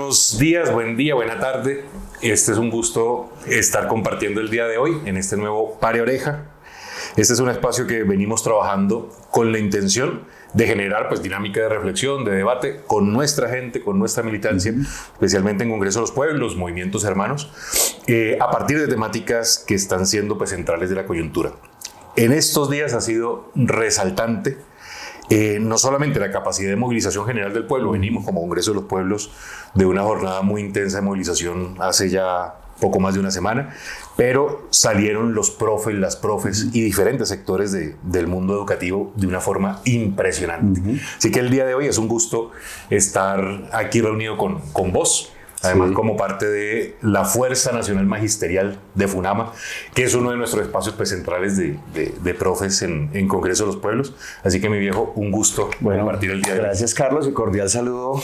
Buenos días, buen día, buena tarde. Este es un gusto estar compartiendo el día de hoy en este nuevo Pare Oreja. Este es un espacio que venimos trabajando con la intención de generar pues, dinámica de reflexión, de debate con nuestra gente, con nuestra militancia, especialmente en Congreso de los Pueblos, movimientos hermanos, a partir de temáticas que están siendo pues, centrales de la coyuntura. En estos días ha sido resaltante no solamente la capacidad de movilización general del pueblo, venimos como Congreso de los Pueblos de una jornada muy intensa de movilización hace ya poco más de una semana, pero salieron los profes, las profes y diferentes sectores del mundo educativo de una forma impresionante. Así que el día de hoy es un gusto estar aquí reunido con vos, además como parte de la Fuerza Nacional Magisterial de FUNAMA, que es uno de nuestros espacios pues, centrales de profes en Congreso de los Pueblos. Así que mi viejo, un gusto compartir el día de hoy. Gracias Carlos y cordial saludo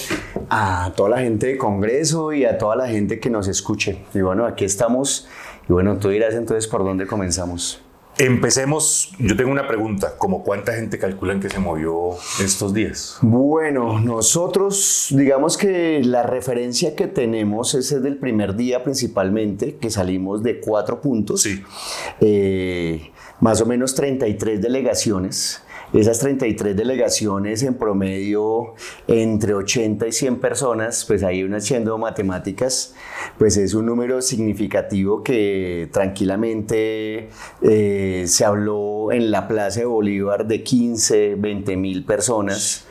a toda la gente de Congreso y a toda la gente que nos escuche. Y bueno, aquí estamos y bueno, tú dirás entonces por dónde comenzamos. Empecemos, yo tengo una pregunta, ¿cómo cuánta gente calculan que se movió estos días? Bueno, nosotros digamos que la referencia que tenemos es del primer día principalmente, que salimos de 4 puntos, más o menos 33 delegaciones. Esas 33 delegaciones en promedio entre 80 y 100 personas, pues ahí uno haciendo matemáticas, pues es un número significativo que tranquilamente se habló en la Plaza de Bolívar de 15, 20 mil personas.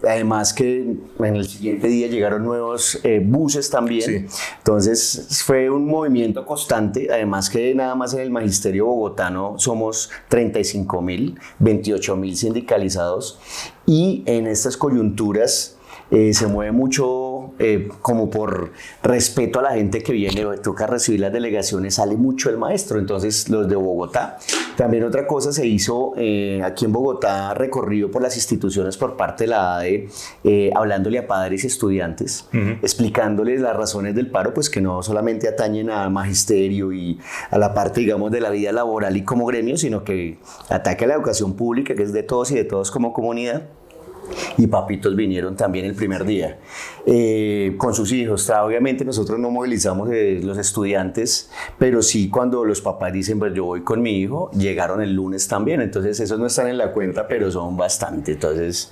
Además que en el siguiente día llegaron nuevos buses también. Entonces fue un movimiento constante, además que nada más en el magisterio bogotano somos 35 mil, 28 mil sindicalizados y en estas coyunturas se mueve mucho como por respeto a la gente que viene, toca recibir las delegaciones, sale mucho el maestro, entonces los de Bogotá. También otra cosa se hizo aquí en Bogotá, recorrido por las instituciones por parte de la ADE, hablándole a padres y estudiantes, explicándoles las razones del paro, pues que no solamente atañen al magisterio y a la parte, digamos, de la vida laboral y como gremio, sino que ataque a la educación pública, que es de todos y de todos como comunidad. Y papitos vinieron también el primer día con sus hijos. Obviamente nosotros no movilizamos los estudiantes, pero sí cuando los papás dicen pues yo voy con mi hijo, llegaron el lunes también, entonces esos no están en la cuenta, pero son bastante. Entonces,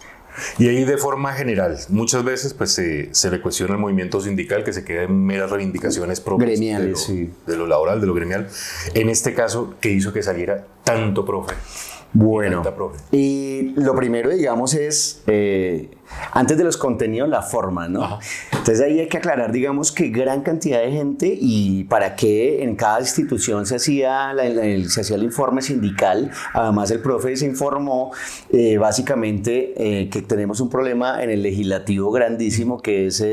y ahí de forma general, muchas veces pues, se le cuestiona el movimiento sindical que se queda en meras reivindicaciones propias gremiales, de lo laboral, de lo gremial. En este caso, ¿qué hizo que saliera tanto profe? Bueno, y lo primero, digamos, es, antes de los contenidos, la forma, ¿no? Ajá. Entonces ahí hay que aclarar, digamos, que gran cantidad de gente y para qué en cada institución se hacía el informe sindical. Además, el profe se informó básicamente que tenemos un problema en el legislativo grandísimo, que es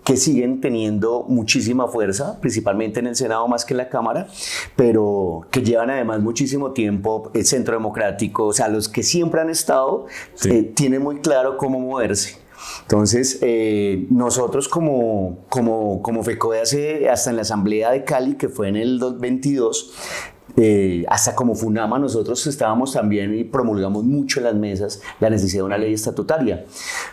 que siguen teniendo muchísima fuerza, principalmente en el Senado más que en la Cámara, pero que llevan además muchísimo tiempo, el Centro Democrático, o sea, los que siempre han estado, tienen muy claro cómo moverse. Entonces, nosotros como FECODE hasta en la Asamblea de Cali, que fue en el 2022, hasta como FUNAMA nosotros estábamos también y promulgamos mucho en las mesas la necesidad de una ley estatutaria.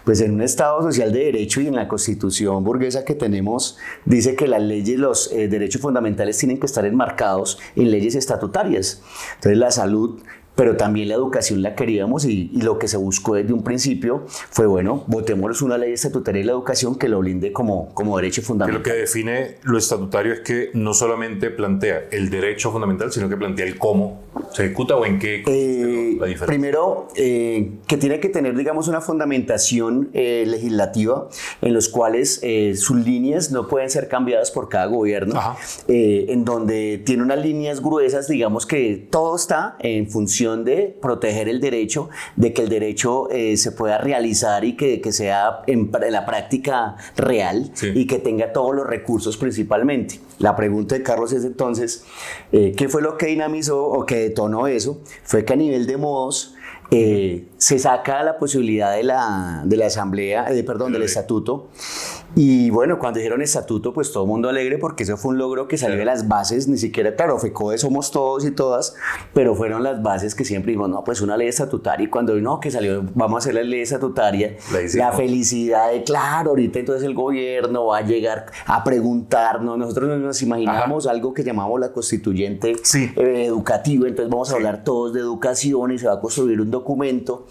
Pues en un Estado social de derecho y en la Constitución burguesa que tenemos dice que las leyes, los derechos fundamentales tienen que estar enmarcados en leyes estatutarias. Entonces la salud, pero también la educación la queríamos y lo que se buscó desde un principio fue, bueno, votemos una ley estatutaria de la educación que lo blinde como derecho fundamental. Que lo que define lo estatutario es que no solamente plantea el derecho fundamental, sino que plantea el cómo se ejecuta o en qué la diferencia. Primero, que tiene que tener, digamos, una fundamentación legislativa en los cuales sus líneas no pueden ser cambiadas por cada gobierno, en donde tiene unas líneas gruesas, digamos que todo está en función de proteger el derecho, de que el derecho se pueda realizar y que sea en la práctica real y que tenga todos los recursos principalmente. La pregunta de Carlos es entonces, ¿qué fue lo que dinamizó o que detonó eso? Fue que a nivel de modos se saca la posibilidad de la asamblea, perdón, del estatuto. Y bueno, cuando dijeron estatuto, pues todo el mundo alegre porque eso fue un logro que salió de las bases, ni siquiera, claro, FECODE somos todos y todas, pero fueron las bases que siempre dijimos, no, pues una ley estatutaria, y cuando no, que salió, vamos a hacer la ley estatutaria, la felicidad de, claro, ahorita entonces el gobierno va a llegar a preguntarnos, nosotros nos imaginábamos algo que llamamos la constituyente educativa, entonces vamos a hablar todos de educación y se va a construir un documento.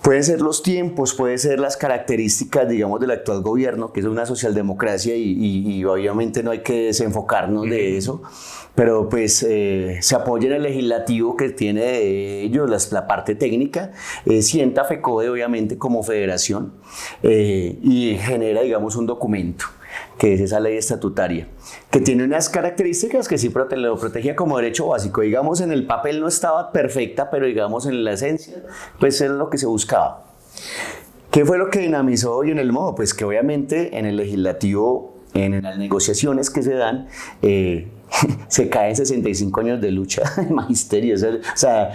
Pueden ser los tiempos, pueden ser las características, digamos, del actual gobierno, que es una socialdemocracia y obviamente no hay que desenfocarnos de eso, pero pues se apoya en el legislativo que tiene de ellos la parte técnica, sienta FECODE obviamente como federación y genera, digamos, un documento, que es esa ley estatutaria, que tiene unas características que sí lo protegía como derecho básico. Digamos, en el papel no estaba perfecta, pero digamos en la esencia, pues era lo que se buscaba. ¿Qué fue lo que dinamizó y en el modo? Pues que obviamente en el legislativo, en las negociaciones que se dan, se caen 65 años de lucha de magisterio. O sea,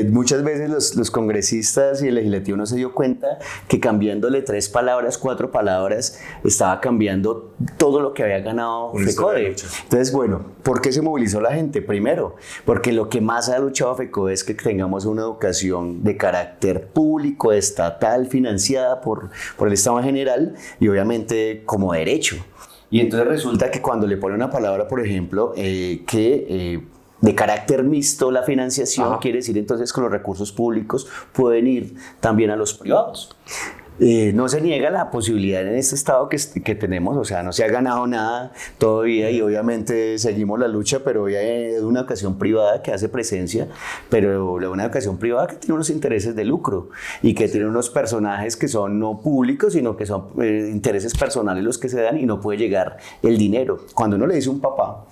muchas veces los congresistas y el legislativo no se dio cuenta que cambiándole 3 palabras, 4 palabras, estaba cambiando todo lo que había ganado FECODE. Entonces, bueno, ¿por qué se movilizó la gente? Primero, porque lo que más ha luchado FECODE es que tengamos una educación de carácter público, estatal, financiada por el Estado en general y obviamente como derecho. Y entonces resulta que cuando le pone una palabra, por ejemplo, de carácter mixto la financiación, quiere decir entonces que los recursos públicos pueden ir también a los privados. No se niega la posibilidad en este estado que tenemos, o sea, no se ha ganado nada todavía y obviamente seguimos la lucha, pero ya es una educación privada que hace presencia, pero una educación privada que tiene unos intereses de lucro y que tiene unos personajes que son no públicos, sino que son intereses personales los que se dan y no puede llegar el dinero. Cuando uno le dice a un papá,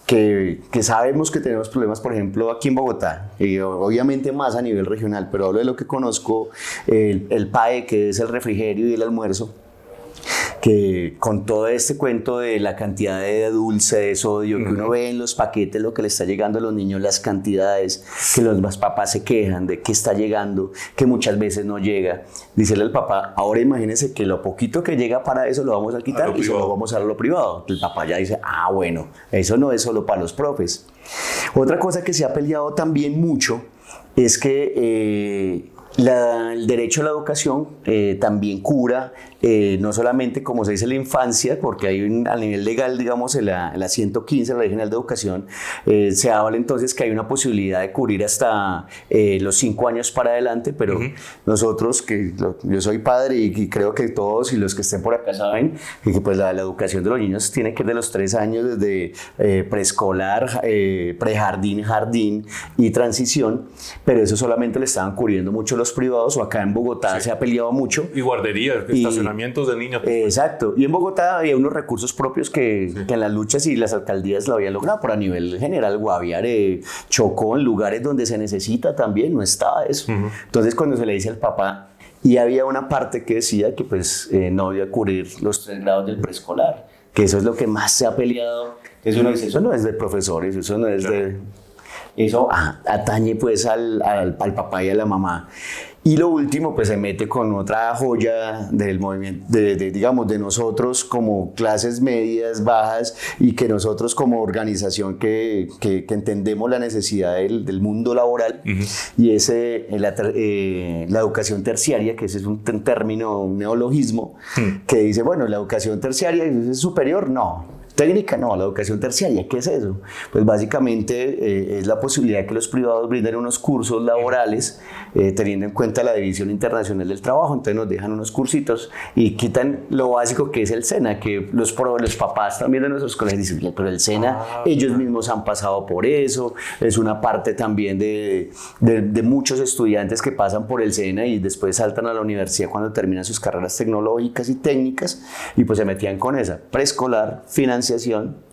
que sabemos que tenemos problemas, por ejemplo, aquí en Bogotá, y obviamente más a nivel regional, pero hablo de lo que conozco, el PAE, que es el refrigerio y el almuerzo, que con todo este cuento de la cantidad de dulce, de sodio que uno ve en los paquetes, lo que le está llegando a los niños, las cantidades, que los papás se quejan de que está llegando, que muchas veces no llega. Dícele al papá, ahora imagínese que lo poquito que llega para eso lo vamos a quitar y se lo vamos a dar a lo privado. El papá ya dice, bueno, eso no es solo para los profes. Otra cosa que se ha peleado también mucho es que el derecho a la educación también cubra no solamente, como se dice, la infancia, porque hay a nivel legal, digamos, en la 115, la Ley General de Educación, se habla entonces que hay una posibilidad de cubrir hasta los 5 años para adelante, pero nosotros, yo soy padre y creo que todos y los que estén por acá saben que pues la educación de los niños tiene que ir de los 3 años, desde preescolar, prejardín, jardín y transición, pero eso solamente le estaban cubriendo mucho los privados, o acá en Bogotá se ha peleado mucho. Y guarderías, estacionamientos de niños. Exacto. Y en Bogotá había unos recursos propios que en las luchas y las alcaldías lo habían logrado, pero a nivel general Guaviare, Chocó, en lugares donde se necesita también, no estaba eso. Entonces cuando se le dice al papá, y había una parte que decía que pues no iba a cubrir los 3 grados del preescolar, que eso es lo que más se ha peleado. Eso no es de profesores, eso no es de... Eso atañe pues al papá y a la mamá. Y lo último, pues se mete con otra joya del movimiento, digamos, de nosotros como clases medias, bajas, y que nosotros como organización que entendemos la necesidad del mundo laboral, y es la educación terciaria, que ese es un término, un neologismo, que dice, bueno, la educación terciaria es superior, no. Técnica, no, la educación terciaria, ¿qué es eso? Pues básicamente es la posibilidad de que los privados brinden unos cursos laborales teniendo en cuenta la División Internacional del Trabajo, entonces nos dejan unos cursitos y quitan lo básico que es el SENA, que los papás también de nuestros colegios dicen, pero el SENA, ellos mismos han pasado por eso, es una parte también de muchos estudiantes que pasan por el SENA y después saltan a la universidad cuando terminan sus carreras tecnológicas y técnicas y pues se metían con esa, preescolar, financiación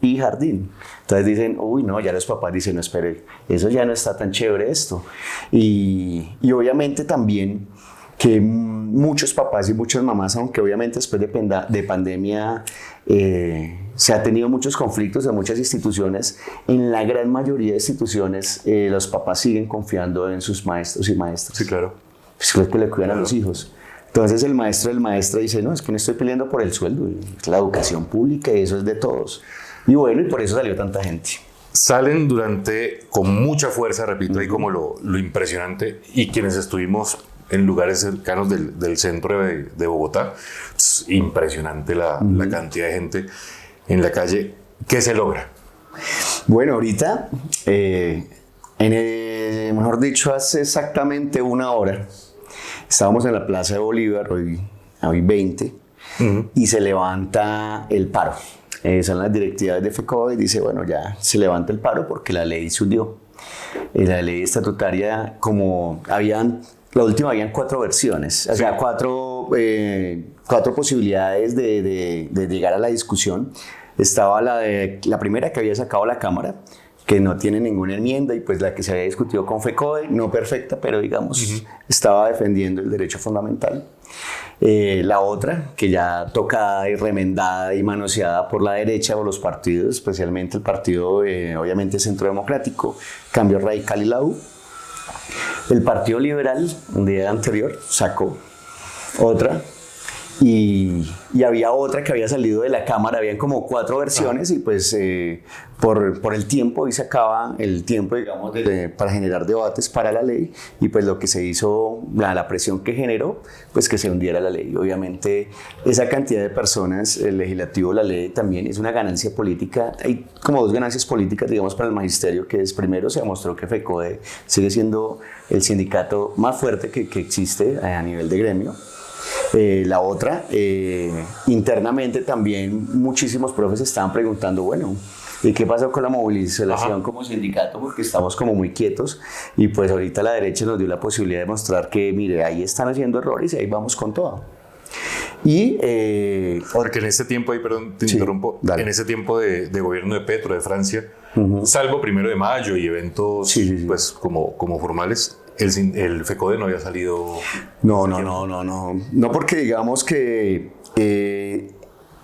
y jardín. Entonces dicen, uy, no, ya los papás dicen, no, espere, eso ya no está tan chévere esto. Y obviamente también que muchos papás y muchas mamás, aunque obviamente después de pandemia se ha tenido muchos conflictos en muchas instituciones, en la gran mayoría de instituciones los papás siguen confiando en sus maestros y maestras. Sí, claro. Pues es que le cuidan a los hijos. Entonces el maestro, el maestra dice, no, es que no estoy peleando por el sueldo, es la educación pública y eso es de todos. Y bueno, y por eso salió tanta gente. Salen con mucha fuerza, repito, ahí como lo impresionante, y quienes estuvimos en lugares cercanos del centro de Bogotá, es impresionante la cantidad de gente en la calle. ¿Qué se logra? Bueno, ahorita, mejor dicho, hace exactamente una hora, estábamos en la Plaza de Bolívar, hoy 20, y se levanta el paro. Son las directivas de FECODE y dice, bueno, ya se levanta el paro porque la ley se hundió. La ley estatutaria, la última habían 4 versiones, o sea, 4 posibilidades de llegar a la discusión. Estaba la primera que había sacado la Cámara, que no tiene ninguna enmienda, y pues la que se había discutido con FECODE, no perfecta, pero digamos, estaba defendiendo el derecho fundamental. La otra, que ya tocada y remendada y manoseada por la derecha o los partidos, especialmente el partido, obviamente, Centro Democrático, Cambio Radical y la U. El Partido Liberal, un día anterior, sacó otra. Y había otra que había salido de la Cámara, habían como 4 versiones, y pues por el tiempo, y se acaba el tiempo, digamos, para generar debates para la ley, y pues lo que se hizo, la presión que generó, pues que se hundiera la ley. Obviamente esa cantidad de personas, el legislativo, la ley también es una ganancia política. Hay como 2 ganancias políticas, digamos, para el magisterio, que es, primero, se demostró que FECODE sigue siendo el sindicato más fuerte que existe a nivel de gremio. La otra, internamente también muchísimos profes estaban preguntando, bueno, ¿y qué pasó con la movilización como sindicato? Porque estamos como muy quietos, y pues ahorita la derecha nos dio la posibilidad de mostrar que, mire, ahí están haciendo errores y ahí vamos con todo. Y porque en ese tiempo, perdón, te interrumpo, dale. En ese tiempo de gobierno de Petro, de Francia, salvo 1 de mayo y eventos pues como formales, el FECODE no había salido. No, porque digamos que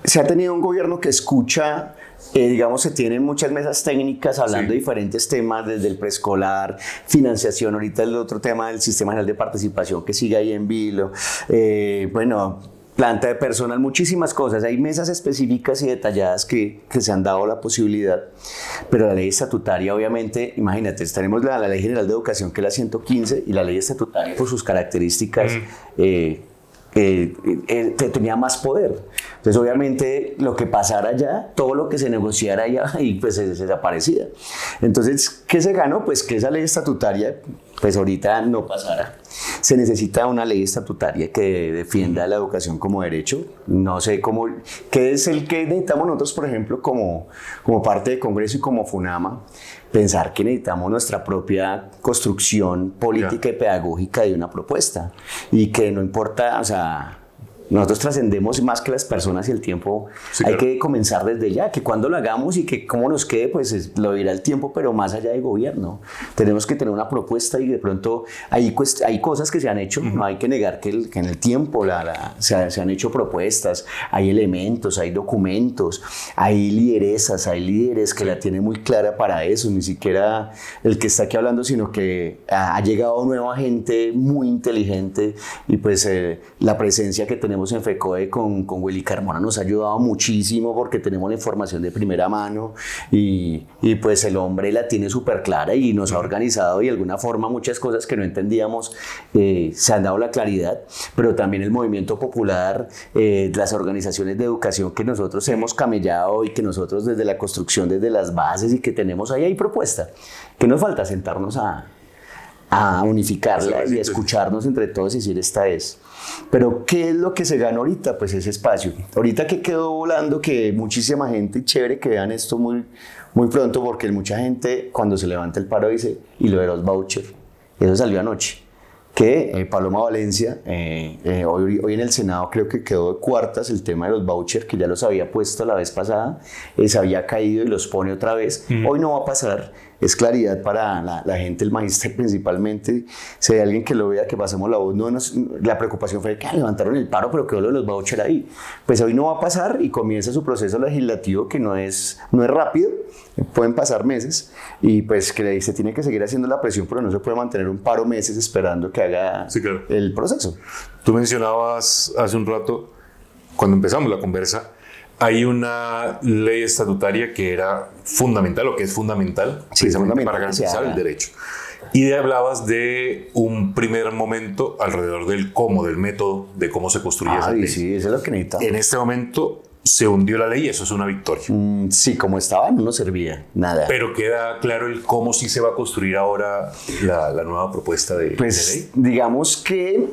se ha tenido un gobierno que escucha, digamos, se tienen muchas mesas técnicas hablando de diferentes temas, desde el preescolar, financiación, ahorita el otro tema del Sistema General de Participación que sigue ahí en vilo, planta de personal, muchísimas cosas. Hay mesas específicas y detalladas que se han dado la posibilidad, pero la ley estatutaria, obviamente, imagínate, tenemos la Ley General de Educación, que es la 115, y la ley estatutaria, por sus características, tenía más poder. Entonces, obviamente, lo que pasara allá, todo lo que se negociara allá, y pues se desaparecía. Entonces, ¿qué se ganó? Pues que esa ley estatutaria, pues ahorita no pasara. Se necesita una ley estatutaria que defienda la educación como derecho. No sé cómo, qué es el que necesitamos nosotros, por ejemplo, como parte del Congreso y como FUNAMA, pensar que necesitamos nuestra propia construcción política y pedagógica de una propuesta, y que no importa, o sea, nosotros trascendemos más que las personas y el tiempo. Hay que comenzar desde ya, que cuando lo hagamos y que cómo nos quede, pues lo dirá el tiempo, pero más allá de gobierno. Tenemos que tener una propuesta, y de pronto hay cosas que se han hecho, no hay que negar que en el tiempo se han hecho propuestas, hay elementos, hay documentos, hay lideresas, hay líderes que la tienen muy clara para eso, ni siquiera el que está aquí hablando, sino que ha llegado nueva gente muy inteligente, y pues la presencia que tenemos en FECODE con Willy Carmona nos ha ayudado muchísimo, porque tenemos la información de primera mano, y pues el hombre la tiene súper clara y nos ha organizado, y de alguna forma muchas cosas que no entendíamos se han dado la claridad, pero también el movimiento popular, las organizaciones de educación que nosotros hemos camellado, y que nosotros desde la construcción, desde las bases, y que tenemos ahí hay propuesta. ¿Qué nos falta? Sentarnos a unificarla y a escucharnos entre todos y decir, esta es. Pero ¿qué es lo que se gana ahorita? Pues ese espacio. Ahorita que quedó volando, que muchísima gente, y chévere que vean esto muy, muy pronto, porque mucha gente cuando se levanta el paro dice, y lo de los vouchers, eso salió anoche. Que Paloma Valencia, hoy en el Senado creo que quedó de cuartas el tema de los vouchers, que ya los había puesto la vez pasada, se había caído y los pone otra vez. Hoy no va a pasar. es claridad para la gente, el magister principalmente. Si hay alguien que lo vea, que pasemos la voz. La preocupación fue que levantaron el paro, pero quedó lo de los vouchers ahí. Pues hoy no va a pasar y comienza su proceso legislativo, que no es rápido, pueden pasar meses, y pues que se tiene que seguir haciendo la presión, pero no se puede mantener un paro meses esperando que haga el proceso. Tú mencionabas hace un rato, cuando empezamos la conversa, hay una ley estatutaria que era fundamental, o que es fundamental, precisamente para garantizar el derecho. Y hablabas de un primer momento alrededor del cómo, del método, de cómo se construye esa ley. Sí, eso es lo que necesitamos. En este momento se hundió la ley y eso es una victoria. Sí, como estaba no nos servía nada. Pero queda claro el cómo sí se va a construir ahora la nueva propuesta de ley. Digamos que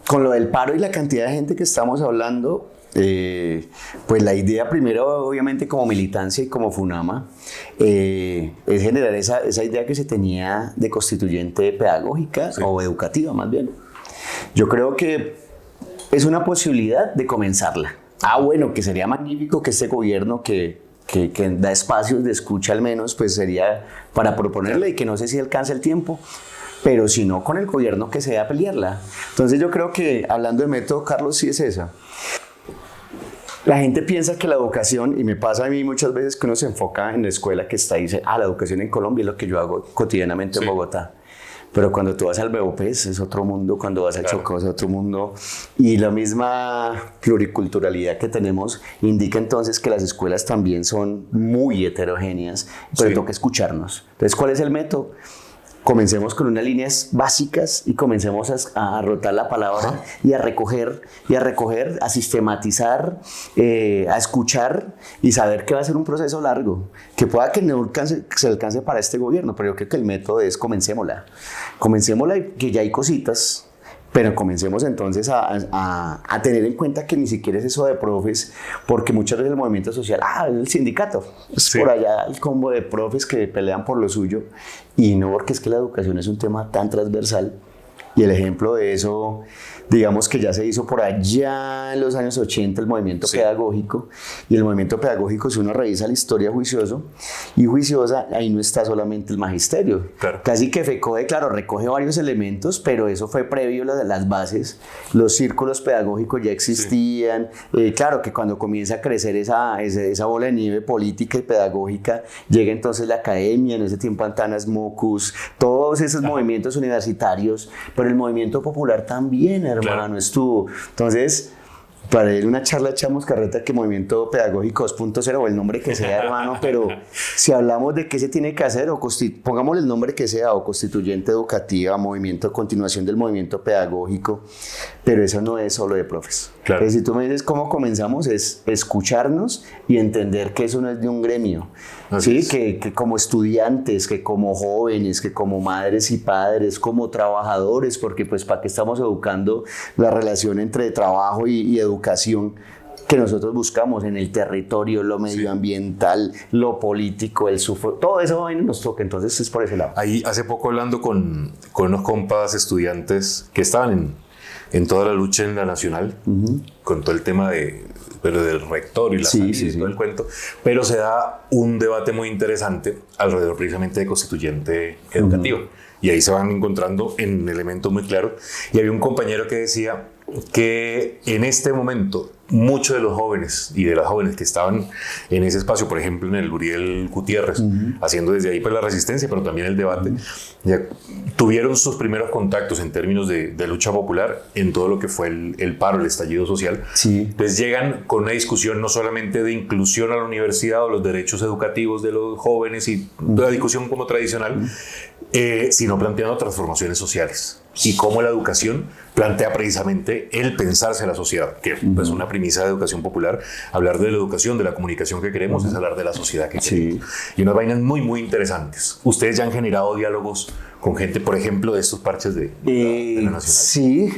con lo del paro y la cantidad de gente que estamos hablando, pues la idea primero, obviamente como militancia y como FUNAMA, es generar esa idea que se tenía de constituyente pedagógica, o educativa más bien. Yo creo que es una posibilidad de comenzarla. Bueno, que sería magnífico que este gobierno que da espacios de escucha al menos, pues sería para proponerla, y que no sé si alcanza el tiempo, pero si no, con el gobierno que sea a pelearla. Entonces yo creo que, hablando de método, Carlos, sí es esa. La gente piensa que la educación, y me pasa a mí muchas veces que uno se enfoca en la escuela que está y dice, la educación en Colombia es lo que yo hago cotidianamente en Bogotá. Pero cuando tú vas al BOP es otro mundo, cuando vas al Chocó es otro mundo. Y la misma pluriculturalidad que tenemos indica entonces que las escuelas también son muy heterogéneas, pero toca escucharnos. Entonces, ¿cuál es el método? Comencemos con unas líneas básicas y comencemos a rotar la palabra y a recoger, a sistematizar, a escuchar y saber que va a ser un proceso largo, que pueda que no se alcance para este gobierno, pero yo creo que el método es comencémosla y que ya hay cositas. Pero comencemos entonces a tener en cuenta que ni siquiera es eso de profes, porque muchas veces el movimiento social, el sindicato, es por allá el combo de profes que pelean por lo suyo, y no, porque es que la educación es un tema tan transversal, y el ejemplo de eso, digamos que ya se hizo por allá en los años 80 el movimiento pedagógico, y el movimiento pedagógico, si uno revisa la historia juicioso y juiciosa, ahí no está solamente el magisterio. Casi que FECODE, claro, recoge varios elementos, pero eso fue previo a las bases. Los círculos pedagógicos ya existían. Claro que cuando comienza a crecer esa bola de nieve política y pedagógica, llega entonces la academia, en ese tiempo Antanas Mocus, todos esos movimientos universitarios, pero el movimiento popular también, hermano, estuvo. Entonces, para él una charla echamos carreta que movimiento pedagógico 2.0 o el nombre que sea, hermano, pero si hablamos de qué se tiene que hacer, pongámosle el nombre que sea, o constituyente educativa, movimiento de continuación del movimiento pedagógico, pero eso no es solo de profes. Entonces, si tú me dices cómo comenzamos, es escucharnos y entender que eso no es de un gremio, ¿sí? Que como estudiantes, que como jóvenes, que como madres y padres, como trabajadores, porque pues para qué estamos educando la relación entre trabajo y educación que nosotros buscamos en el territorio, lo medioambiental, lo político, el sufro, todo eso nos toca, entonces es por ese lado. Ahí hace poco hablando con unos compas estudiantes que estaban en toda la lucha en la nacional, con todo el tema del rector y la salida y todo el cuento, pero se da un debate muy interesante alrededor precisamente de constituyente educativo, y ahí se van encontrando en elementos muy claros, y había un compañero que decía que en este momento muchos de los jóvenes y de las jóvenes que estaban en ese espacio, por ejemplo en el Uriel Gutiérrez, haciendo desde ahí pues la resistencia, pero también el debate, ya tuvieron sus primeros contactos en términos de lucha popular en todo lo que fue el paro, el estallido social. Entonces llegan con una discusión no solamente de inclusión a la universidad o los derechos educativos de los jóvenes y la discusión como tradicional, sino planteando transformaciones sociales y cómo la educación plantea precisamente el pensarse a la sociedad, que es una premisa de educación popular. Hablar de la educación, de la comunicación que queremos, es hablar de la sociedad que queremos. Y unas vainas muy, muy interesantes. ¿Ustedes ya han generado diálogos con gente, por ejemplo, de estos parches de la Nacional? Sí,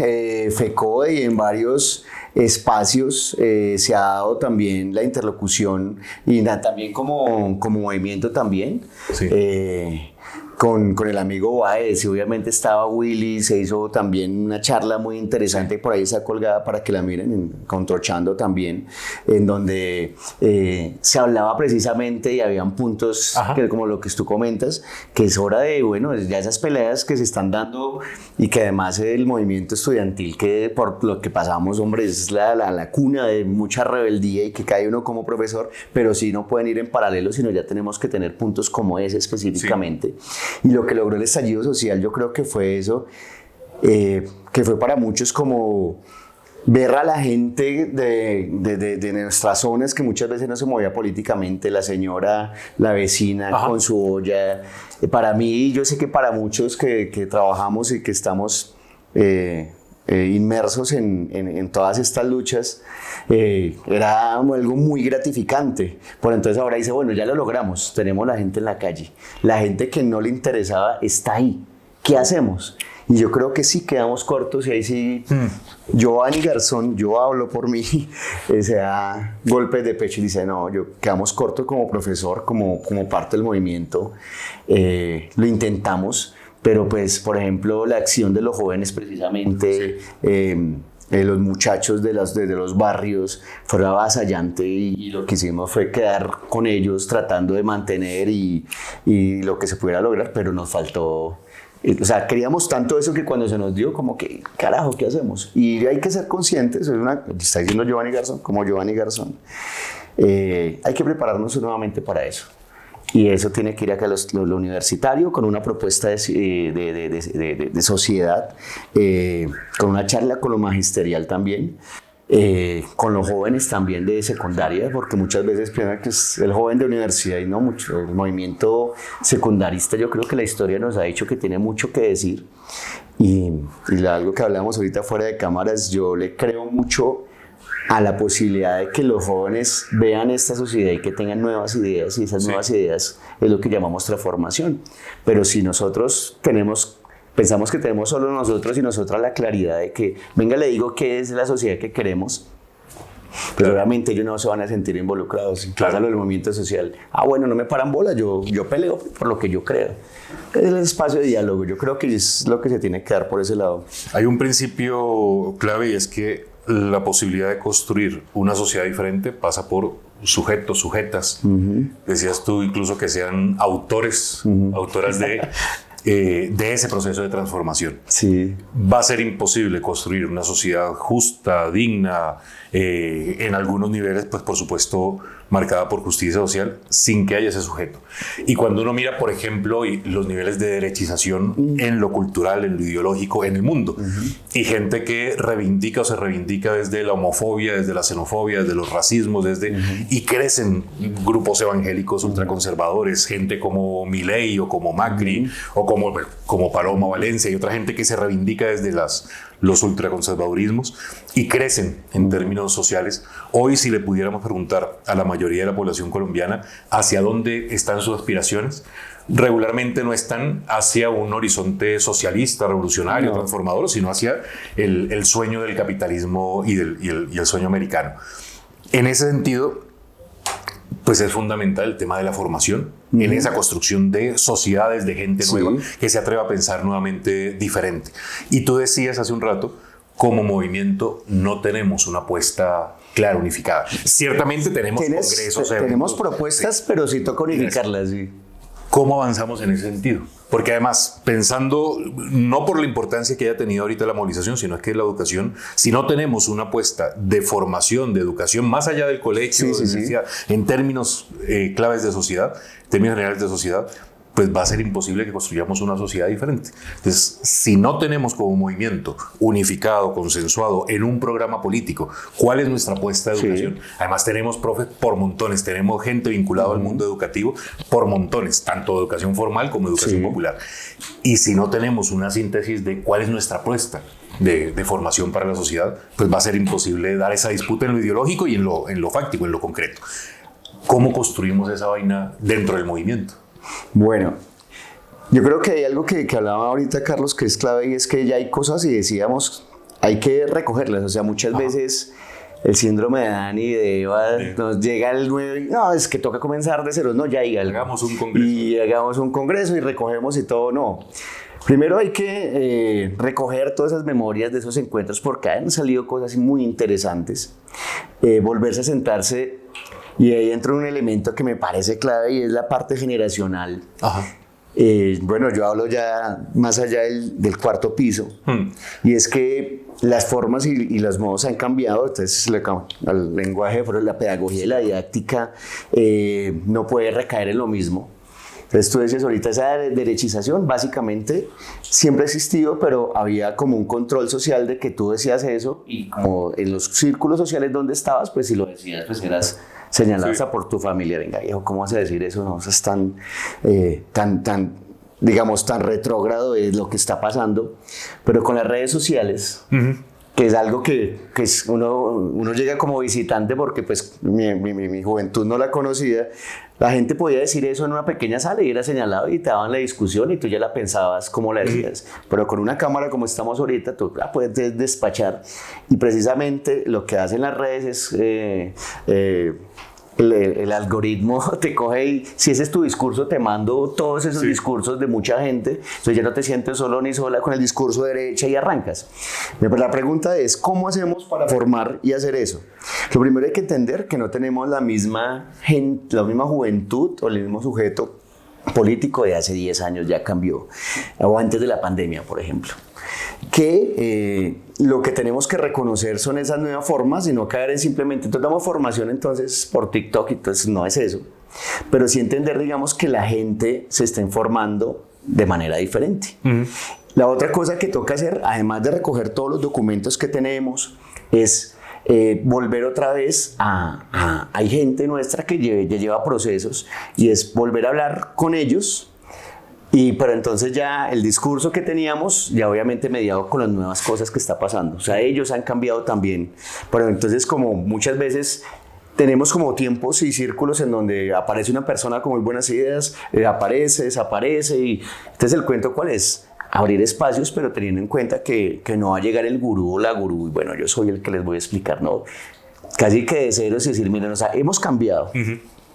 FECODE y en varios espacios se ha dado también la interlocución, y también como movimiento también. con el amigo Baez, y obviamente estaba Willy, se hizo también una charla muy interesante, por ahí está colgada para que la miren, con Trochando también, en donde se hablaba precisamente y habían puntos que, como lo que tú comentas, que es hora de, bueno, ya esas peleas que se están dando y que además el movimiento estudiantil, que por lo que pasamos, hombre, es la cuna de mucha rebeldía y que cae uno como profesor, pero sí no pueden ir en paralelo, sino ya tenemos que tener puntos como ese específicamente. Sí. Y lo que logró el estallido social, yo creo que fue eso, que fue para muchos como ver a la gente de nuestras zonas que muchas veces no se movía políticamente, la señora, la vecina con su olla. Para mí, yo sé que para muchos que trabajamos y que estamos inmersos en todas estas luchas, era algo muy gratificante. Por entonces ahora dice, bueno, ya lo logramos, tenemos la gente en la calle, la gente que no le interesaba está ahí, ¿qué hacemos? Y yo creo que sí quedamos cortos, y ahí sí, Giovanni Garzón, yo hablo por mí, se da golpes de pecho y dice, no, quedamos cortos como profesor, como parte del movimiento, lo intentamos, pero pues, por ejemplo, la acción de los jóvenes precisamente, los muchachos de los barrios, fue avasallante, y lo que hicimos fue quedar con ellos tratando de mantener y lo que se pudiera lograr, pero nos faltó. O sea, queríamos tanto eso que cuando se nos dio, como que, carajo, ¿qué hacemos? Y hay que ser conscientes, está diciendo Giovanni Garzón, como Giovanni Garzón, hay que prepararnos nuevamente para eso. Y eso tiene que ir acá lo universitario, con una propuesta de sociedad, con una charla con lo magisterial también, con los jóvenes también de secundaria, porque muchas veces piensan que es el joven de universidad y no mucho. El movimiento secundarista, yo creo que la historia nos ha dicho que tiene mucho que decir. Y algo que hablamos ahorita fuera de cámaras, yo le creo mucho a la posibilidad de que los jóvenes vean esta sociedad y que tengan nuevas ideas, y esas nuevas ideas es lo que llamamos transformación. Pero si nosotros pensamos que tenemos solo nosotros y nosotras la claridad de que, venga, le digo qué es la sociedad que queremos, pero obviamente ellos no se van a sentir involucrados. Pasa lo del movimiento social. Bueno, no me paran bola, yo peleo por lo que yo creo. Es el espacio de diálogo, yo creo que es lo que se tiene que dar por ese lado. Hay un principio clave, y es que la posibilidad de construir una sociedad diferente pasa por sujetos, sujetas. Decías tú incluso que sean autores, autoras de ese proceso de transformación. Sí. Va a ser imposible construir una sociedad justa, digna, en algunos niveles, pues por supuesto, marcada por justicia social, sin que haya ese sujeto. Y cuando uno mira, por ejemplo, los niveles de derechización en lo cultural, en lo ideológico, en el mundo, y gente que reivindica o se reivindica desde la homofobia, desde la xenofobia, desde los racismos, y crecen grupos evangélicos ultraconservadores, gente como Milei o como Macri, o como Paloma Valencia, y otra gente que se reivindica desde los ultraconservadurismos, y crecen en términos sociales. Hoy, si le pudiéramos preguntar a la mayoría de la población colombiana hacia dónde están sus aspiraciones, regularmente no están hacia un horizonte socialista, revolucionario, transformador, sino hacia el sueño del capitalismo y el sueño americano. En ese sentido, pues es fundamental el tema de la formación, en esa construcción de sociedades, de gente nueva, que se atreva a pensar nuevamente diferente. Y tú decías hace un rato, como movimiento no tenemos una apuesta clara, unificada. Ciertamente tenemos congresos, tenemos propuestas, pero sí toca unificarlas. Sí. ¿Cómo avanzamos en ese sentido? Porque además, pensando no por la importancia que haya tenido ahorita la movilización, sino es que la educación, si no tenemos una apuesta de formación, de educación, más allá del colegio, en términos claves de sociedad, en términos generales de sociedad, pues va a ser imposible que construyamos una sociedad diferente. Entonces, si no tenemos como movimiento unificado, consensuado en un programa político, ¿cuál es nuestra apuesta de educación? Además, tenemos profes por montones, tenemos gente vinculada al mundo educativo por montones, tanto educación formal como educación popular. Y si no tenemos una síntesis de cuál es nuestra apuesta de formación para la sociedad, pues va a ser imposible dar esa disputa en lo ideológico y en lo fáctico, en lo concreto. ¿Cómo construimos esa vaina dentro del movimiento? Bueno, yo creo que hay algo que hablaba ahorita Carlos que es clave, y es que ya hay cosas y decíamos, hay que recogerlas. O sea, muchas veces el síndrome de Adán y de Eva, Sí. nos llega el 9, no, es que toca comenzar de cero, no, ya Hagamos un congreso. y hagamos un congreso y recogemos y todo, no. Primero hay que recoger todas esas memorias de esos encuentros porque han salido cosas muy interesantes, volverse a sentarse y ahí entra un elemento que me parece clave y es la parte generacional. Ajá. Bueno, yo hablo ya más allá del cuarto piso, y es que las formas y los modos han cambiado. Entonces el lenguaje, la pedagogía y la didáctica no puede recaer en lo mismo. Entonces tú decías ahorita, esa derechización básicamente siempre ha existido, pero había como un control social de que tú decías eso y como en los círculos sociales donde estabas, pues si lo decías, pues eras señalado hasta por tu familia. Venga, viejo, ¿cómo vas a decir eso? No, eso es digamos, tan retrógrado de lo que está pasando. Pero con las redes sociales, que es algo que uno llega como visitante porque pues mi juventud no la conocía, la gente podía decir eso en una pequeña sala y era señalado y te daban la discusión y tú ya la pensabas cómo la decías. Pero con una cámara como estamos ahorita, tú la puedes despachar, y precisamente lo que hacen las redes es el algoritmo te coge y si ese es tu discurso te mando todos esos discursos de mucha gente, entonces ya no te sientes solo ni sola con el discurso de derecha y arrancas. Pero la pregunta es, ¿cómo hacemos para formar y hacer eso? Lo primero hay que entender que no tenemos la misma juventud o el mismo sujeto político de hace 10 años, ya cambió, o antes de la pandemia, por ejemplo. Que lo que tenemos que reconocer son esas nuevas formas y no caer en simplemente, entonces damos formación entonces por TikTok, entonces no es eso. Pero sí entender, digamos, que la gente se está informando de manera diferente. La otra cosa que toca hacer, además de recoger todos los documentos que tenemos, es volver otra vez hay gente nuestra que ya lleva procesos, y es volver a hablar con ellos. Pero entonces ya el discurso que teníamos, ya obviamente mediado con las nuevas cosas que está pasando. O sea, ellos han cambiado también. Pero entonces, como muchas veces tenemos como tiempos y círculos en donde aparece una persona con muy buenas ideas, aparece, desaparece. Y entonces el cuento, ¿cuál es? Abrir espacios, pero teniendo en cuenta que no va a llegar el gurú o la gurú. Y bueno, yo soy el que les voy a explicar, ¿no? Casi que de ceros y decir, miren, o sea, hemos cambiado.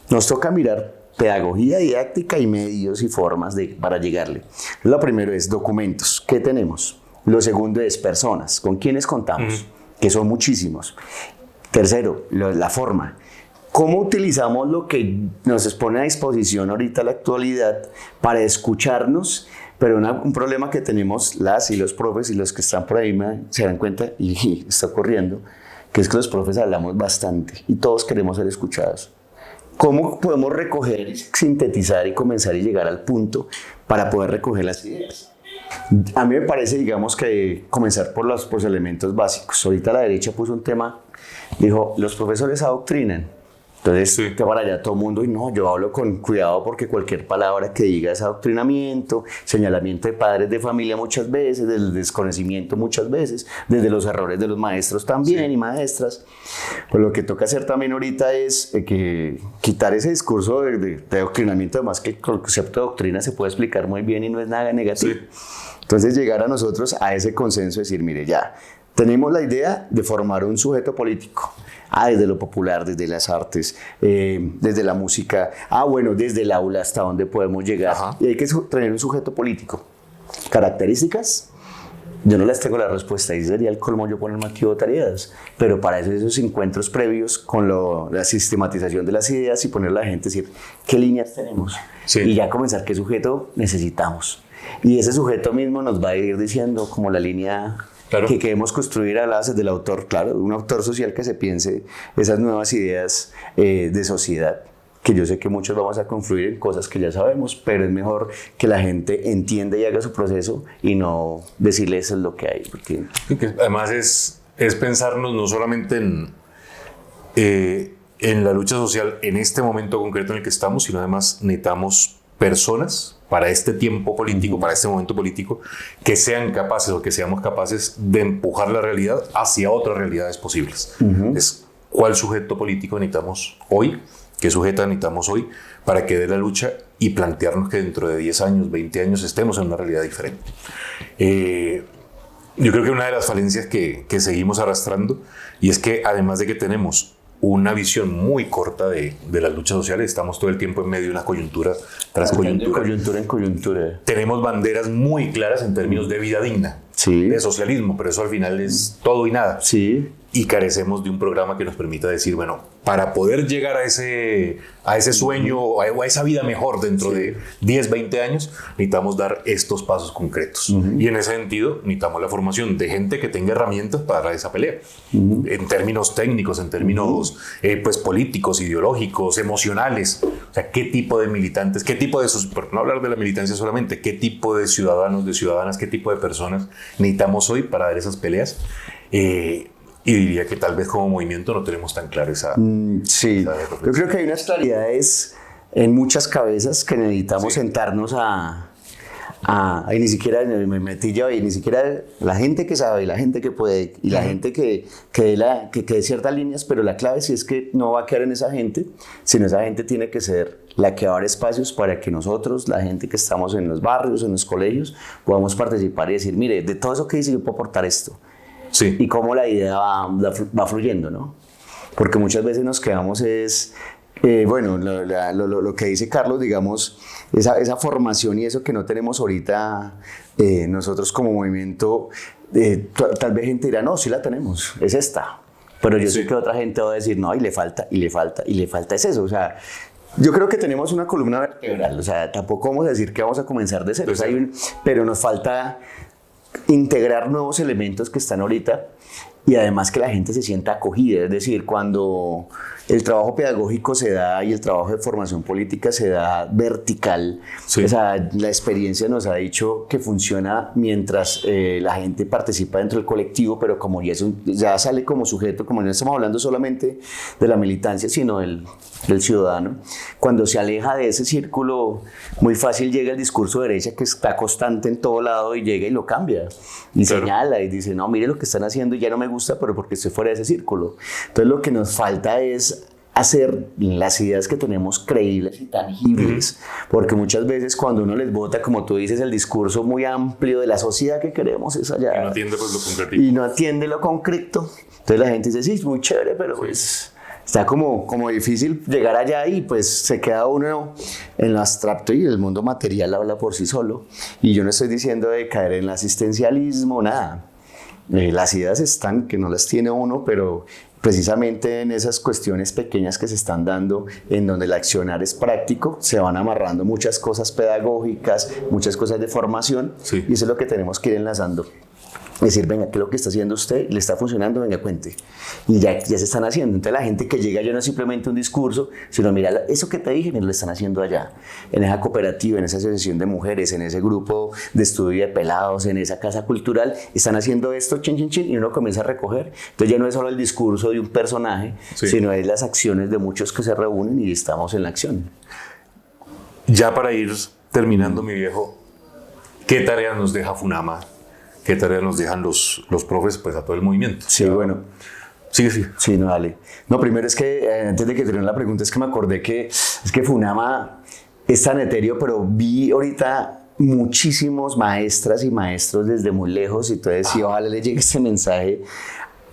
Nos toca mirar pedagogía didáctica y medios y formas para llegarle. Lo primero es documentos. ¿Qué tenemos? Lo segundo es personas. ¿Con quiénes contamos? Que son muchísimos. Tercero, la forma. ¿Cómo utilizamos lo que nos expone a disposición ahorita la actualidad para escucharnos? Pero un problema que tenemos las y los profes y los que están por ahí se dan cuenta, y está ocurriendo, que es que los profes hablamos bastante y todos queremos ser escuchados. ¿Cómo podemos recoger, sintetizar y comenzar y llegar al punto para poder recoger las ideas? A mí me parece, digamos, que comenzar por los elementos básicos. Ahorita la derecha puso un tema, dijo, los profesores adoctrinan. Entonces, que para allá todo el mundo, y no, yo hablo con cuidado porque cualquier palabra que diga es adoctrinamiento, señalamiento de padres de familia muchas veces, del desconocimiento muchas veces, desde los errores de los maestros también y maestras. Pues lo que toca hacer también ahorita es quitar ese discurso de adoctrinamiento, además que el concepto de doctrina se puede explicar muy bien y no es nada negativo. Entonces llegar a nosotros a ese consenso, decir, mire, ya, tenemos la idea de formar un sujeto político. Desde lo popular, desde las artes, desde la música, bueno, desde el aula hasta donde podemos llegar. Y hay que tener un sujeto político. Características, yo no les tengo la respuesta, y sería el colmo yo ponerme aquí tareas, pero para eso esos encuentros previos con la sistematización de las ideas y poner a la gente a decir, ¿qué líneas tenemos? Y ya comenzar qué sujeto necesitamos. Y ese sujeto mismo nos va a ir diciendo como la línea que queremos construir a la base del autor, claro, un autor social que se piense esas nuevas ideas de sociedad, que yo sé que muchos vamos a confluir en cosas que ya sabemos, pero es mejor que la gente entienda y haga su proceso y no decirle eso es lo que hay. Porque además es pensarnos no solamente en la lucha social en este momento concreto en el que estamos, sino además necesitamos personas para este tiempo político, para este momento político, que sean capaces o que seamos capaces de empujar la realidad hacia otras realidades posibles. Es cuál sujeto político necesitamos hoy, qué sujeta necesitamos hoy para que dé la lucha y plantearnos que dentro de 10 años, 20 años estemos en una realidad diferente. Yo creo que una de las falencias que seguimos arrastrando, y es que además de que tenemos una visión muy corta de las luchas sociales, estamos todo el tiempo en medio de una coyuntura tras coyuntura. Coyuntura en coyuntura. Tenemos banderas muy claras en términos de vida digna, Sí. de socialismo, pero eso al final es todo y nada. Sí. Y carecemos de un programa que nos permita decir, bueno, para poder llegar a ese sueño o a esa vida mejor dentro de 10, 20 años, necesitamos dar estos pasos concretos. Y en ese sentido, necesitamos la formación de gente que tenga herramientas para dar esa pelea. En términos técnicos, en términos pues, políticos, ideológicos, emocionales. O sea, qué tipo de militantes, qué tipo de... Por no hablar de la militancia solamente, qué tipo de ciudadanos, de ciudadanas, qué tipo de personas necesitamos hoy para dar esas peleas. Y diría que tal vez como movimiento no tenemos tan claro esa... Sí, yo creo que hay unas claridades en muchas cabezas que necesitamos sentarnos y ni siquiera me metí yo, y ni siquiera la gente que sabe, y la gente que puede, y la gente que dé ciertas líneas, pero la clave sí es que no va a quedar en esa gente, sino esa gente tiene que ser la que abre espacios para que nosotros, la gente que estamos en los barrios, en los colegios, podamos participar y decir, mire, de todo eso que dice yo puedo aportar esto. Sí. Y cómo la idea va fluyendo, ¿no? Porque muchas veces nos quedamos bueno, lo que dice Carlos, digamos, esa formación y eso que no tenemos ahorita nosotros como movimiento, tal vez gente dirá, no, sí la tenemos, es esta. Pero yo sé que otra gente va a decir, no, y le falta, es eso, o sea... Yo creo que tenemos una columna vertebral, o sea, tampoco vamos a decir que vamos a comenzar de cero, pero nos falta integrar nuevos elementos que están ahorita y además que la gente se sienta acogida, es decir, cuando el trabajo pedagógico se da y el trabajo de formación política se da vertical, o sea, la experiencia nos ha dicho que funciona mientras la gente participa dentro del colectivo, pero como ya sale como sujeto, como no estamos hablando solamente de la militancia, sino del ciudadano, cuando se aleja de ese círculo, muy fácil llega el discurso de derecha que está constante en todo lado y llega y lo cambia y señala y dice, no, mire lo que están haciendo y ya no me gusta, pero porque estoy fuera de ese círculo. Entonces lo que nos falta es hacer las ideas que tenemos creíbles y tangibles, porque muchas veces cuando uno les vota, como tú dices, el discurso muy amplio de la sociedad que queremos es allá. Y no atiende pues, lo concreto. Y no atiende lo concreto. Entonces la gente dice, sí, es muy chévere, pero pues... Está como difícil llegar allá y pues se queda uno en lo abstracto y el mundo material habla por sí solo. Y yo no estoy diciendo de caer en el asistencialismo, nada. Las ideas están, que no las tiene uno, pero precisamente en esas cuestiones pequeñas que se están dando, en donde el accionar es práctico, se van amarrando muchas cosas pedagógicas, muchas cosas de formación, y eso es lo que tenemos que ir enlazando. Decir, venga, ¿qué es lo que está haciendo usted? ¿Le está funcionando? Venga, cuente. Y ya se están haciendo. Entonces la gente que llega ya no es simplemente un discurso, sino mira, eso que te dije, me lo están haciendo allá. En esa cooperativa, en esa asociación de mujeres, en ese grupo de estudio de pelados, en esa casa cultural, están haciendo esto, chin, chin, chin, y uno comienza a recoger. Entonces ya no es solo el discurso de un personaje, sino es las acciones de muchos que se reúnen y estamos en la acción. Ya para ir terminando, mi viejo, ¿qué tarea nos deja FUNAMA? ¿Qué tarea nos dejan los profes pues, a todo el movimiento? Sí, bueno. Sí. Sí, no, dale. No, primero es que, antes de que termine la pregunta, es que me acordé que es que FUNAMA es tan etéreo, pero vi ahorita muchísimos maestras y maestros desde muy lejos, y entonces sí, ojalá les llegue este mensaje.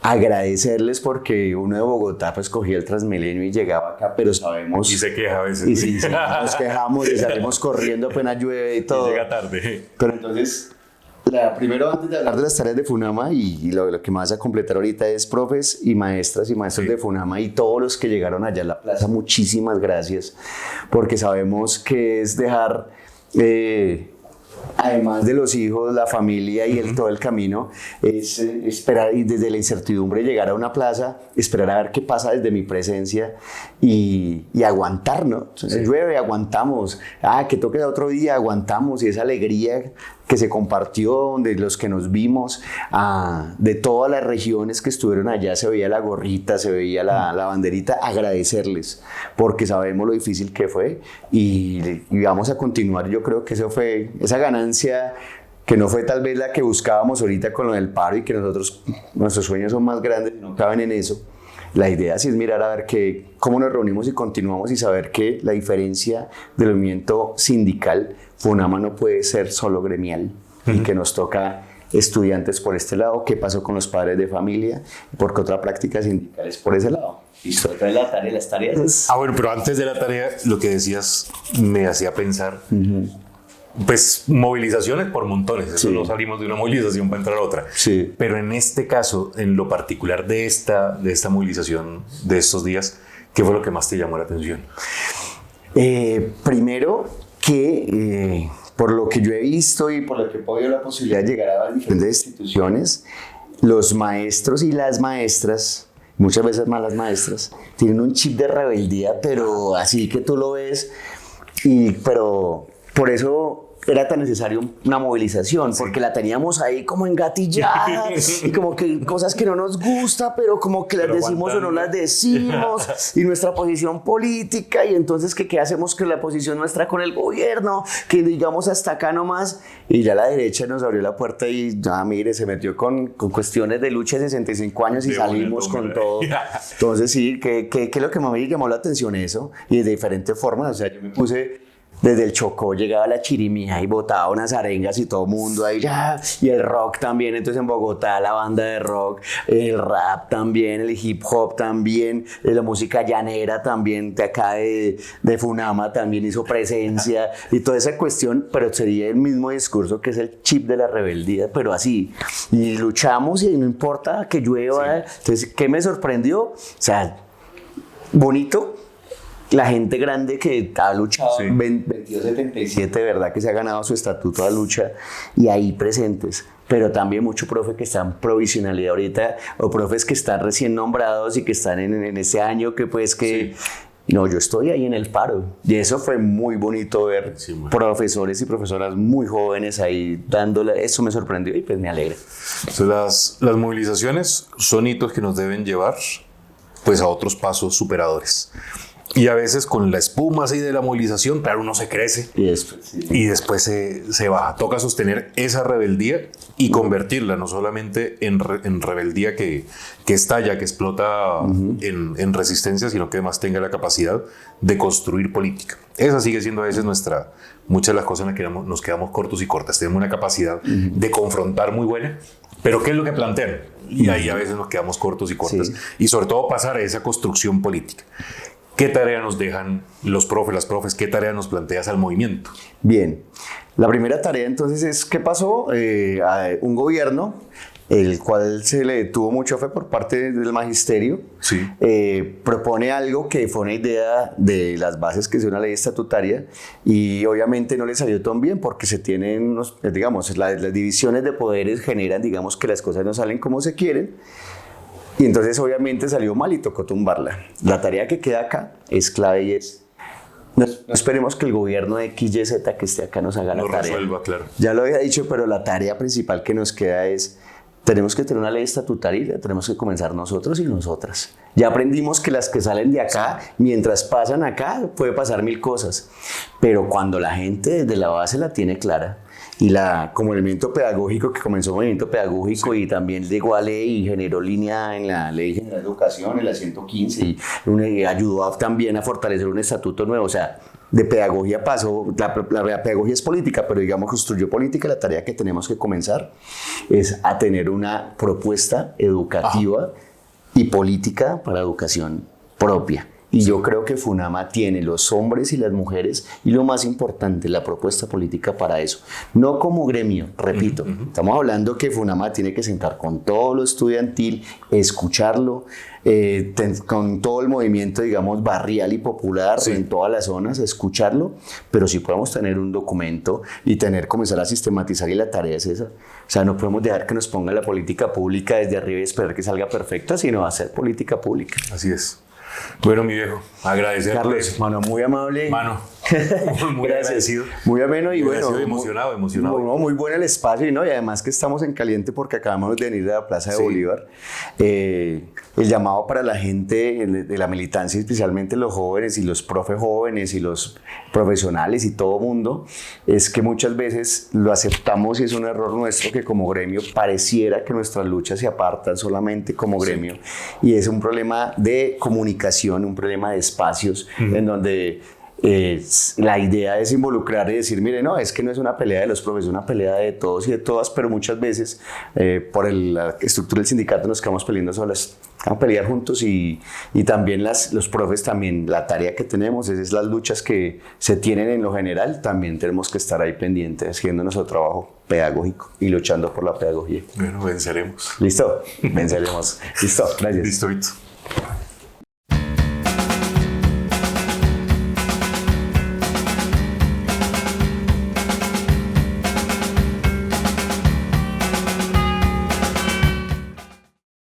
Agradecerles porque uno de Bogotá pues cogía el Transmilenio y llegaba acá, pero sabemos... Y se queja a veces. Y sí, nos quejamos y salimos corriendo apenas llueve y todo. Y llega tarde. Pero entonces... Primero, antes de hablar de las tareas de FUNAMA, y lo que me vas a completar ahorita es profes y maestras y maestros de FUNAMA y todos los que llegaron allá a la plaza, muchísimas gracias, porque sabemos que es dejar, además de los hijos, la familia y todo el camino, es esperar y desde la incertidumbre llegar a una plaza, esperar a ver qué pasa desde mi presencia y aguantar, ¿no? Entonces, llueve, aguantamos, que toque otro día, aguantamos, y esa alegría que se compartió, de los que nos vimos, de todas las regiones que estuvieron allá, se veía la gorrita, se veía la banderita, agradecerles, porque sabemos lo difícil que fue y vamos a continuar. Yo creo que eso fue esa ganancia que no fue tal vez la que buscábamos ahorita con lo del paro y que nuestros sueños son más grandes y no caben en eso. La idea sí es mirar a ver cómo nos reunimos y continuamos y saber que la diferencia del movimiento sindical, FUNAMA no puede ser solo gremial, y que nos toca estudiantes por este lado, qué pasó con los padres de familia, por qué otra práctica sindical es por ese lado. Listo, entonces las tareas. Bueno, pero antes de la tarea, lo que decías me hacía pensar, pues movilizaciones por montones, eso no salimos de una movilización para entrar a otra. Sí. Pero en este caso, en lo particular de esta movilización de estos días, ¿qué fue lo que más te llamó la atención? Primero que por lo que yo he visto y por lo que he podido la posibilidad de llegar a las diferentes instituciones, los maestros y las maestras, muchas veces más las maestras, tienen un chip de rebeldía, pero así que tú lo ves, pero por eso era tan necesario una movilización, porque la teníamos ahí como engatillada y como que cosas que no nos gusta, pero como que las decimos o no las decimos, y nuestra posición política, y entonces ¿qué hacemos con la posición nuestra con el gobierno? Que digamos hasta acá nomás, y ya la derecha nos abrió la puerta y ya mire, se metió con cuestiones de lucha de 65 años y salimos con todo. Entonces sí, que es lo que más me llamó la atención eso, y de diferentes formas, o sea, yo me puse... Desde el Chocó llegaba la chirimía y botaba unas arengas y todo el mundo ahí ya, y el rock también, entonces en Bogotá la banda de rock, el rap también, el hip hop también, la música llanera también, de acá de Funama también hizo presencia y toda esa cuestión, pero sería el mismo discurso que es el chip de la rebeldía, pero así, y luchamos y no importa que llueva, entonces, ¿qué me sorprendió? O sea, bonito. La gente grande que ha luchado en 2277, de verdad que se ha ganado su estatuto de lucha y ahí presentes, pero también mucho profe que está en provisionalidad ahorita o profes que están recién nombrados y que están en ese año que pues que... No, yo estoy ahí en el paro y eso fue muy bonito ver profesores y profesoras muy jóvenes ahí dándole, eso me sorprendió y pues me alegra. Entonces, las movilizaciones son hitos que nos deben llevar pues a otros pasos superadores. Y a veces con la espuma así de la movilización, claro, uno se crece y después se baja. Toca sostener esa rebeldía y convertirla no solamente en rebeldía que estalla, que explota en resistencia, sino que además tenga la capacidad de construir política. Esa sigue siendo a veces muchas de las cosas en las que nos quedamos cortos y cortas. Tenemos una capacidad de confrontar muy buena, pero ¿qué es lo que plantean? Y ahí a veces nos quedamos cortos y cortas. Y sobre todo pasar a esa construcción política. ¿Qué tarea nos dejan los profes, las profes? ¿Qué tarea nos planteas al movimiento? Bien, la primera tarea entonces es ¿qué pasó? A un gobierno, el cual se le tuvo mucha fe por parte del magisterio, propone algo que fue una idea de las bases que es una ley estatutaria y obviamente no le salió tan bien porque se tienen, digamos, las divisiones de poderes generan, digamos, que las cosas no salen como se quieren. Y entonces obviamente salió mal y tocó tumbarla. La tarea que queda acá es clave y es, no esperemos que el gobierno de XYZ que esté acá nos haga la tarea. Resuelva, claro. Ya lo había dicho, pero la tarea principal que nos queda es, tenemos que tener una ley estatutaria y tenemos que comenzar nosotros y nosotras. Ya aprendimos que las que salen de acá, mientras pasan acá, puede pasar mil cosas. Pero cuando la gente desde la base la tiene clara, y como elemento pedagógico que comenzó un movimiento pedagógico y también llegó a ley y generó línea en la Ley General de Educación, en la 115, y ayudó también a fortalecer un estatuto nuevo. O sea, de pedagogía pasó, la pedagogía es política, pero digamos construyó política. La tarea que tenemos que comenzar es a tener una propuesta educativa y política para educación propia. Y yo creo que Funama tiene los hombres y las mujeres y lo más importante, la propuesta política para eso. No como gremio, repito, estamos hablando que Funama tiene que sentar con todo lo estudiantil, escucharlo, con todo el movimiento, digamos, barrial y popular en todas las zonas, escucharlo, pero sí podemos tener un documento y comenzar a sistematizar y la tarea es esa. O sea, no podemos dejar que nos ponga la política pública desde arriba y esperar que salga perfecta, sino hacer política pública. Así es. Bueno, mi viejo, agradecerte. Carlos, mano, muy amable. Mano, muy agradecido. Muy ameno y bueno. Emocionado. Muy bueno el espacio, ¿no? Y además que estamos en caliente porque acabamos de venir de la Plaza de Bolívar. El llamado para la gente de la militancia, especialmente los jóvenes y los profes jóvenes y los profesionales y todo mundo, es que muchas veces lo aceptamos y es un error nuestro que como gremio pareciera que nuestras luchas se apartan solamente como gremio. Y es un problema de comunicación, un problema de espacios en donde La idea es involucrar y decir, mire, no, es que no es una pelea de los profes, es una pelea de todos y de todas, pero muchas veces por la estructura del sindicato nos quedamos peleando solas. Vamos a pelear juntos y también los profes, también la tarea que tenemos es las luchas que se tienen en lo general, también tenemos que estar ahí pendientes, haciendo nuestro trabajo pedagógico y luchando por la pedagogía. Bueno, venceremos. ¿Listo? Venceremos. Listo, gracias. Listo, Vito.